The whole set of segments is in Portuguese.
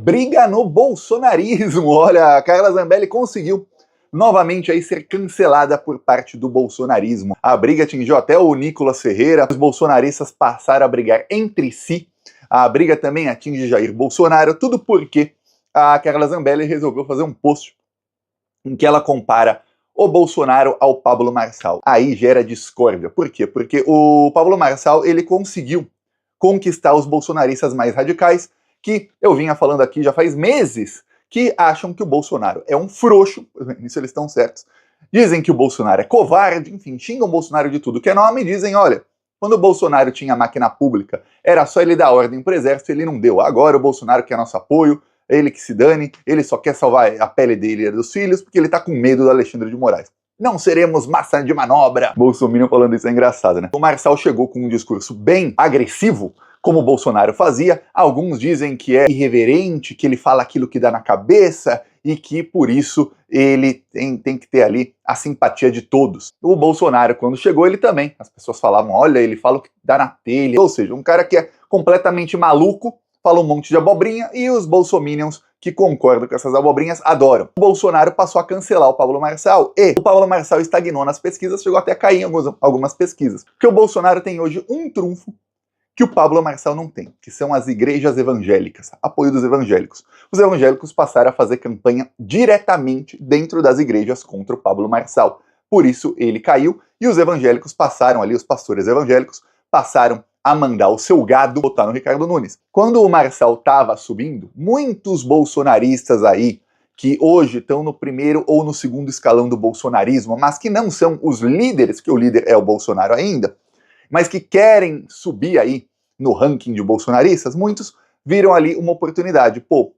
briga no bolsonarismo. Olha, a Carla Zambelli conseguiu novamente aí ser cancelada por parte do bolsonarismo. A briga atingiu até o Nicolas Ferreira, os bolsonaristas passaram a brigar entre si, a briga também atinge Jair Bolsonaro, tudo porque a Carla Zambelli resolveu fazer um post em que ela compara o Bolsonaro ao Pablo Marçal. Aí gera discórdia. Por quê? Porque o Pablo Marçal, ele conseguiu conquistar os bolsonaristas mais radicais, que eu vinha falando aqui já faz meses, que acham que o Bolsonaro é um frouxo, nisso eles estão certos, dizem que o Bolsonaro é covarde, enfim, xingam o Bolsonaro de tudo que é nome e dizem, olha, quando o Bolsonaro tinha máquina pública, era só ele dar ordem pro exército, ele não deu. Agora o Bolsonaro quer nosso apoio, ele que se dane, ele só quer salvar a pele dele e dos filhos, porque ele tá com medo do Alexandre de Moraes. Não seremos massa de manobra. Bolsonaro falando isso é engraçado, né? O Marçal chegou com um discurso bem agressivo, como o Bolsonaro fazia. Alguns dizem que é irreverente, que ele fala aquilo que dá na cabeça e que, por isso, ele tem que ter ali a simpatia de todos. O Bolsonaro, quando chegou, ele também. As pessoas falavam, olha, ele fala o que dá na telha. Ou seja, um cara que é completamente maluco, fala um monte de abobrinha, e os bolsominions que concordam com essas abobrinhas adoram. O Bolsonaro passou a cancelar o Pablo Marçal, e o Pablo Marçal estagnou nas pesquisas, chegou até a cair em algumas pesquisas. Porque o Bolsonaro tem hoje um trunfo que o Pablo Marçal não tem, que são as igrejas evangélicas, apoio dos evangélicos. Os evangélicos passaram a fazer campanha diretamente dentro das igrejas contra o Pablo Marçal. Por isso ele caiu, e os evangélicos passaram ali, os pastores evangélicos, passaram a mandar o seu gado votar no Ricardo Nunes. Quando o Marçal estava subindo, muitos bolsonaristas aí, que hoje estão no primeiro ou no segundo escalão do bolsonarismo, mas que não são os líderes, que o líder é o Bolsonaro ainda, mas que querem subir aí no ranking de bolsonaristas, muitos viram ali uma oportunidade. Pô,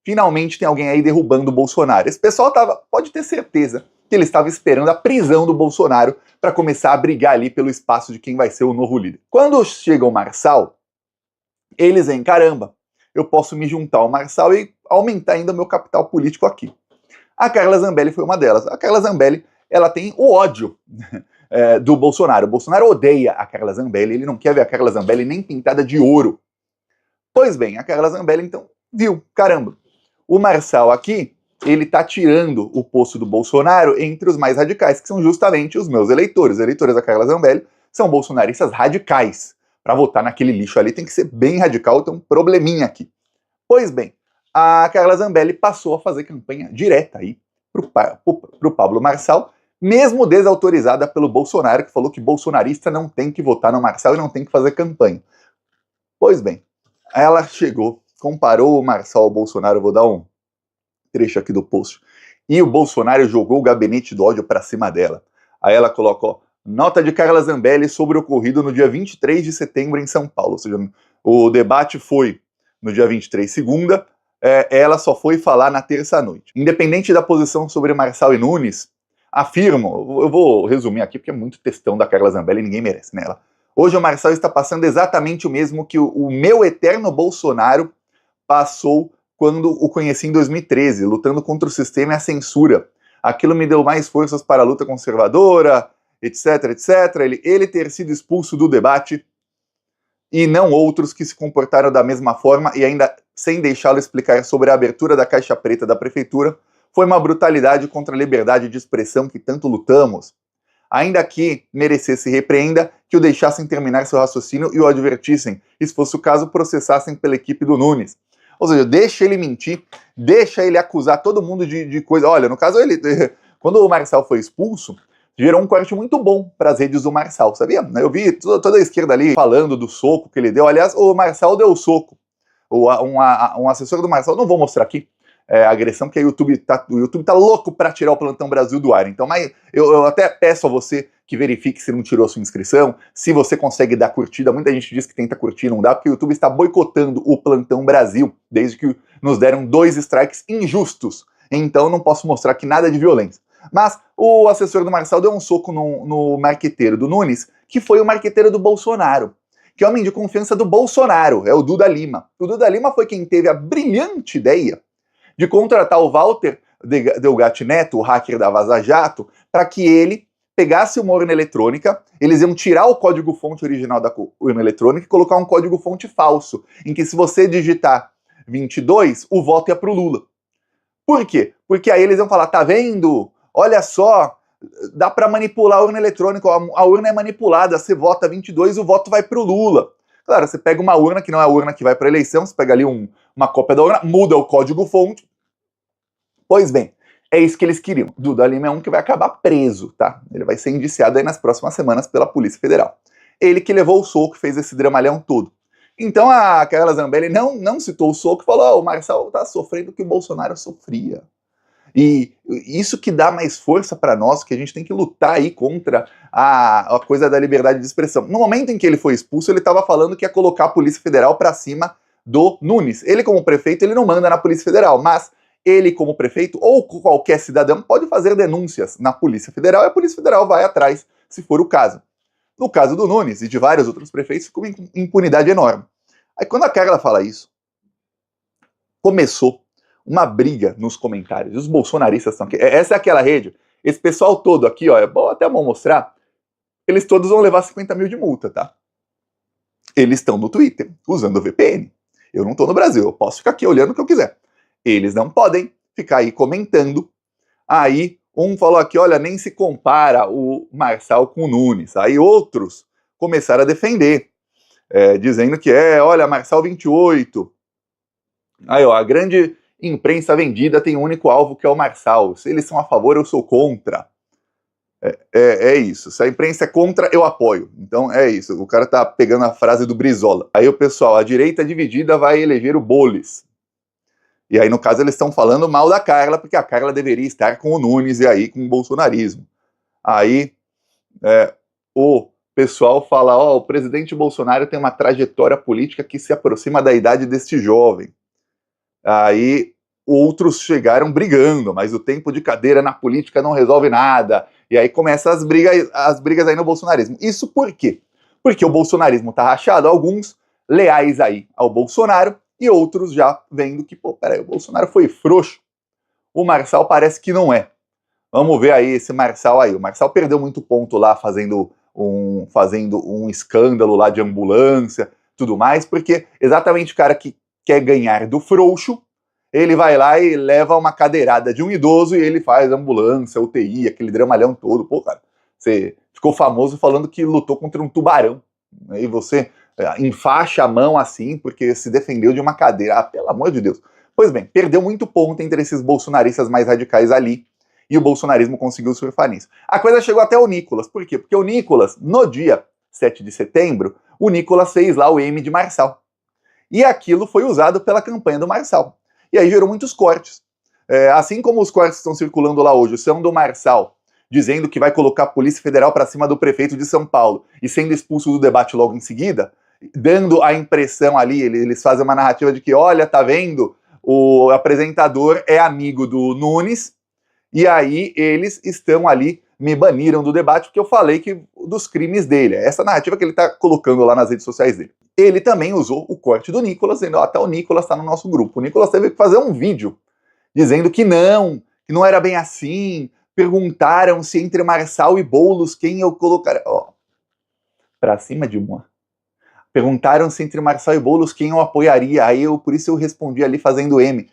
finalmente tem alguém aí derrubando o Bolsonaro. Esse pessoal pode ter certeza que ele estava esperando a prisão do Bolsonaro para começar a brigar ali pelo espaço de quem vai ser o novo líder. Quando chega o Marçal, eles veem, caramba, eu posso me juntar ao Marçal e aumentar ainda o meu capital político aqui. A Carla Zambelli foi uma delas. A Carla Zambelli, ela tem o ódio do Bolsonaro. O Bolsonaro odeia a Carla Zambelli, ele não quer ver a Carla Zambelli nem pintada de ouro. Pois bem, a Carla Zambelli então viu, caramba, o Marçal aqui, ele tá tirando o posto do Bolsonaro entre os mais radicais, que são justamente os meus eleitores. Os eleitores da Carla Zambelli são bolsonaristas radicais. Para votar naquele lixo ali tem que ser bem radical, tem um probleminha aqui. Pois bem, a Carla Zambelli passou a fazer campanha direta aí pro Pablo Marçal, mesmo desautorizada pelo Bolsonaro, que falou que bolsonarista não tem que votar no Marçal e não tem que fazer campanha. Pois bem, ela chegou, comparou o Marçal ao Bolsonaro, vou dar um trecho aqui do post, e o Bolsonaro jogou o gabinete do ódio para cima dela. Aí ela colocou, nota de Carla Zambelli sobre o ocorrido no dia 23 de setembro em São Paulo, ou seja, o debate foi no dia 23, segunda, ela só foi falar na terça à noite. Independente da posição sobre Marçal e Nunes, afirmo, eu vou resumir aqui porque é muito textão da Carla Zambelli e ninguém merece nela. Hoje o Marçal está passando exatamente o mesmo que o meu eterno Bolsonaro passou quando o conheci em 2013, lutando contra o sistema e a censura. Aquilo me deu mais forças para a luta conservadora, etc, etc. Ele ter sido expulso do debate e não outros que se comportaram da mesma forma e ainda sem deixá-lo explicar sobre a abertura da caixa preta da prefeitura, foi uma brutalidade contra a liberdade de expressão que tanto lutamos. Ainda que merecesse repreenda, que o deixassem terminar seu raciocínio e o advertissem, e se fosse o caso, processassem pela equipe do Nunes. Ou seja, deixa ele mentir, deixa ele acusar todo mundo de coisa. Olha, no caso, quando o Marçal foi expulso, gerou um corte muito bom para as redes do Marçal, sabia? Eu vi toda a esquerda ali falando do soco que ele deu. Aliás, o Marçal deu o soco. Um assessor do Marçal, não vou mostrar aqui, a agressão, porque o YouTube tá louco para tirar o Plantão Brasil do ar. Então, mas eu até peço a você que verifique se não tirou a sua inscrição, se você consegue dar curtida. Muita gente diz que tenta curtir, não dá, porque o YouTube está boicotando o Plantão Brasil, desde que nos deram 2 strikes injustos. Então não posso mostrar aqui nada de violência. Mas o assessor do Marçal deu um soco no marqueteiro do Nunes, que foi o marqueteiro do Bolsonaro, que é homem de confiança do Bolsonaro, é o Duda Lima. O Duda Lima foi quem teve a brilhante ideia de contratar o Walter Delgatti Neto, o hacker da Vaza Jato, para que ele pegasse uma urna eletrônica, eles iam tirar o código-fonte original da urna eletrônica e colocar um código-fonte falso, em que se você digitar 22, o voto ia pro Lula. Por quê? Porque aí eles iam falar, tá vendo? Olha só, dá para manipular a urna eletrônica, a urna é manipulada, você vota 22, o voto vai pro Lula. Claro, você pega uma urna que não é a urna que vai para eleição, você pega ali uma cópia da urna, muda o código-fonte. Pois bem, é isso que eles queriam. Duda Lima é um que vai acabar preso, tá? Ele vai ser indiciado aí nas próximas semanas pela Polícia Federal. Ele que levou o soco, fez esse dramalhão todo. Então a Carla Zambelli não citou o soco e falou: o Marçal tá sofrendo o que o Bolsonaro sofria. E isso que dá mais força para nós, que a gente tem que lutar aí contra a coisa da liberdade de expressão. No momento em que ele foi expulso, ele estava falando que ia colocar a Polícia Federal para cima do Nunes. Ele, como prefeito, ele não manda na Polícia Federal, mas ele, como prefeito, ou qualquer cidadão, pode fazer denúncias na Polícia Federal e a Polícia Federal vai atrás, se for o caso. No caso do Nunes e de vários outros prefeitos, ficou uma impunidade enorme. Aí quando a Carla fala isso, começou uma briga nos comentários. Os bolsonaristas estão aqui. Essa é aquela rede. Esse pessoal todo aqui, ó, é bom até mostrar. Eles todos vão levar 50 mil de multa, tá? Eles estão no Twitter, usando o VPN. Eu não estou no Brasil, eu posso ficar aqui olhando o que eu quiser. Eles não podem ficar aí comentando. Aí um falou aqui, olha, nem se compara o Marçal com o Nunes. Aí outros começaram a defender, dizendo que olha, Marçal 28. Aí, ó, a grande imprensa vendida tem um único alvo, que é o Marçal. Se eles são a favor, eu sou contra. É isso. Se a imprensa é contra, eu apoio. Então é isso. O cara tá pegando a frase do Brizola. Aí o pessoal, a direita dividida vai eleger o Boulos. E aí, no caso, eles estão falando mal da Carla, porque a Carla deveria estar com o Nunes e aí com o bolsonarismo. Aí o pessoal fala, ó, o presidente Bolsonaro tem uma trajetória política que se aproxima da idade deste jovem. Aí outros chegaram brigando, mas o tempo de cadeira na política não resolve nada. E aí começam as brigas aí no bolsonarismo. Isso por quê? Porque o bolsonarismo tá rachado, alguns leais aí ao Bolsonaro e outros já vendo que, pô, peraí, o Bolsonaro foi frouxo. O Marçal parece que não é. Vamos ver aí esse Marçal aí. O Marçal perdeu muito ponto lá fazendo um escândalo lá de ambulância, tudo mais, porque exatamente o cara que quer ganhar do frouxo, ele vai lá e leva uma cadeirada de um idoso e ele faz ambulância, UTI, aquele dramalhão todo. Pô, cara, você ficou famoso falando que lutou contra um tubarão. E você enfaixa a mão assim porque se defendeu de uma cadeira. Ah, pelo amor de Deus. Pois bem, perdeu muito ponto entre esses bolsonaristas mais radicais ali e o bolsonarismo conseguiu surfar nisso. A coisa chegou até o Nicolas. Por quê? Porque o Nicolas, no dia 7 de setembro, o Nicolas fez lá o M de Marçal. E aquilo foi usado pela campanha do Marçal. E aí gerou muitos cortes. Assim como os cortes que estão circulando lá hoje são do Marçal, dizendo que vai colocar a Polícia Federal para cima do prefeito de São Paulo e sendo expulso do debate logo em seguida, dando a impressão ali, eles fazem uma narrativa de que, olha, tá vendo, o apresentador é amigo do Nunes, e aí eles estão ali, me baniram do debate porque eu falei dos crimes dele. É essa narrativa que ele está colocando lá nas redes sociais dele. Ele também usou o corte do Nicolas, dizendo, até o Nicolas está no nosso grupo. O Nicolas teve que fazer um vídeo dizendo que não era bem assim. Perguntaram se entre Marçal e Boulos quem eu colocaria. Ó, pra cima de uma. Perguntaram se entre Marçal e Boulos quem eu apoiaria. Aí por isso eu respondi ali fazendo M.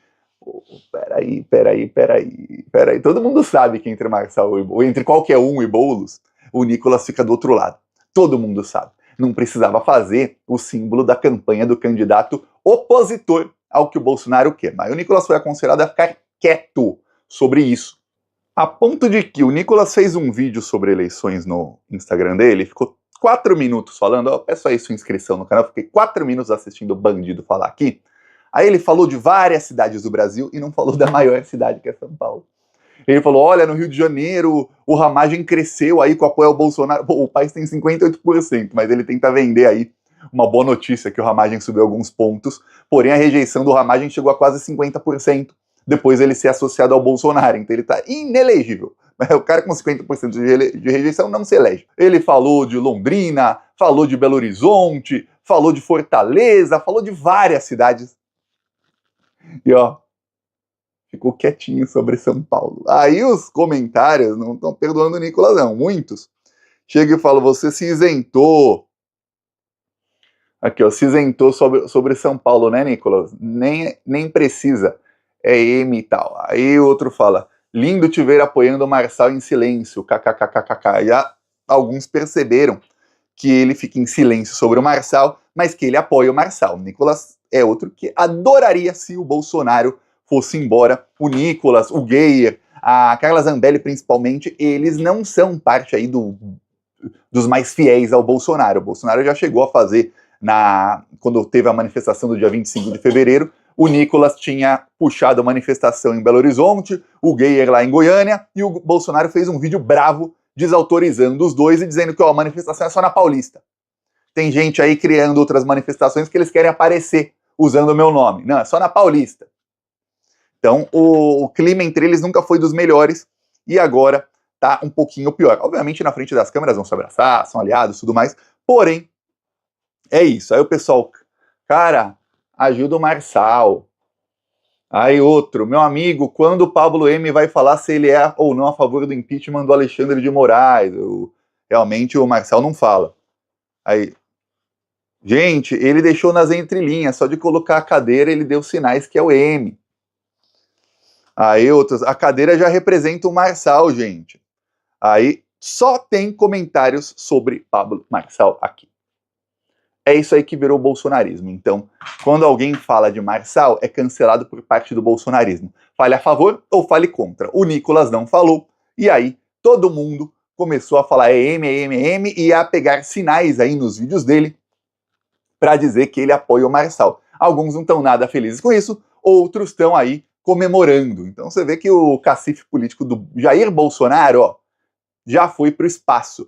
Peraí. Todo mundo sabe que entre Marçal e Boulos, entre qualquer um e Boulos, o Nicolas fica do outro lado. Todo mundo sabe. Não precisava fazer o símbolo da campanha do candidato opositor ao que o Bolsonaro quer. Mas o Nicolas foi aconselhado a ficar quieto sobre isso. A ponto de que o Nicolas fez um vídeo sobre eleições no Instagram dele, ficou 4 minutos falando, ó, peço aí sua inscrição no canal, fiquei 4 minutos assistindo o bandido falar aqui. Aí ele falou de várias cidades do Brasil e não falou da maior cidade, que é São Paulo. Ele falou, olha, no Rio de Janeiro o Ramagem cresceu aí com o apoio ao Bolsonaro. Pô, o país tem 58%, mas ele tenta vender aí uma boa notícia, que o Ramagem subiu alguns pontos, porém a rejeição do Ramagem chegou a quase 50%, depois ele ser associado ao Bolsonaro, então ele tá inelegível. O cara com 50% de rejeição não se elege. Ele falou de Londrina, falou de Belo Horizonte, falou de Fortaleza, falou de várias cidades. E ó, ficou quietinho sobre São Paulo. Aí os comentários não estão perdoando o Nicolas, não. Muitos chegam e falam, você se isentou. Aqui, ó, se isentou sobre São Paulo, né, Nicolas? Nem precisa. É M e tal. Aí o outro fala, lindo te ver apoiando o Marçal em silêncio, kkkkkk. Já alguns perceberam que ele fica em silêncio sobre o Marçal, mas que ele apoia o Marçal. Nicolas é outro que adoraria se o Bolsonaro fosse embora. O Nicolas, o Geyer, a Carla Zambelli principalmente, eles não são parte aí dos mais fiéis ao Bolsonaro. O Bolsonaro já chegou a fazer, quando teve a manifestação do dia 25 de fevereiro, o Nicolas tinha puxado a manifestação em Belo Horizonte, o Geyer lá em Goiânia, e o Bolsonaro fez um vídeo bravo desautorizando os dois e dizendo que ó, a manifestação é só na Paulista. Tem gente aí criando outras manifestações que eles querem aparecer usando o meu nome. Não, é só na Paulista. Então, o clima entre eles nunca foi dos melhores e agora tá um pouquinho pior. Obviamente, na frente das câmeras vão se abraçar, são aliados e tudo mais, porém, é isso. Aí o pessoal, cara, ajuda o Marçal. Aí outro, meu amigo, quando o Pablo M vai falar se ele é ou não a favor do impeachment do Alexandre de Moraes? Realmente o Marçal não fala. Aí, gente, ele deixou nas entrelinhas, só de colocar a cadeira ele deu sinais que é o M. Aí outros, a cadeira já representa o Marçal, gente. Aí só tem comentários sobre Pablo Marçal aqui. É isso aí que virou bolsonarismo. Então, quando alguém fala de Marçal, é cancelado por parte do bolsonarismo. Fale a favor ou fale contra. O Nicolas não falou, e aí todo mundo começou a falar M, e a pegar sinais aí nos vídeos dele para dizer que ele apoia o Marçal. Alguns não estão nada felizes com isso, outros estão aí comemorando. Então você vê que o cacife político do Jair Bolsonaro, ó, já foi para o espaço.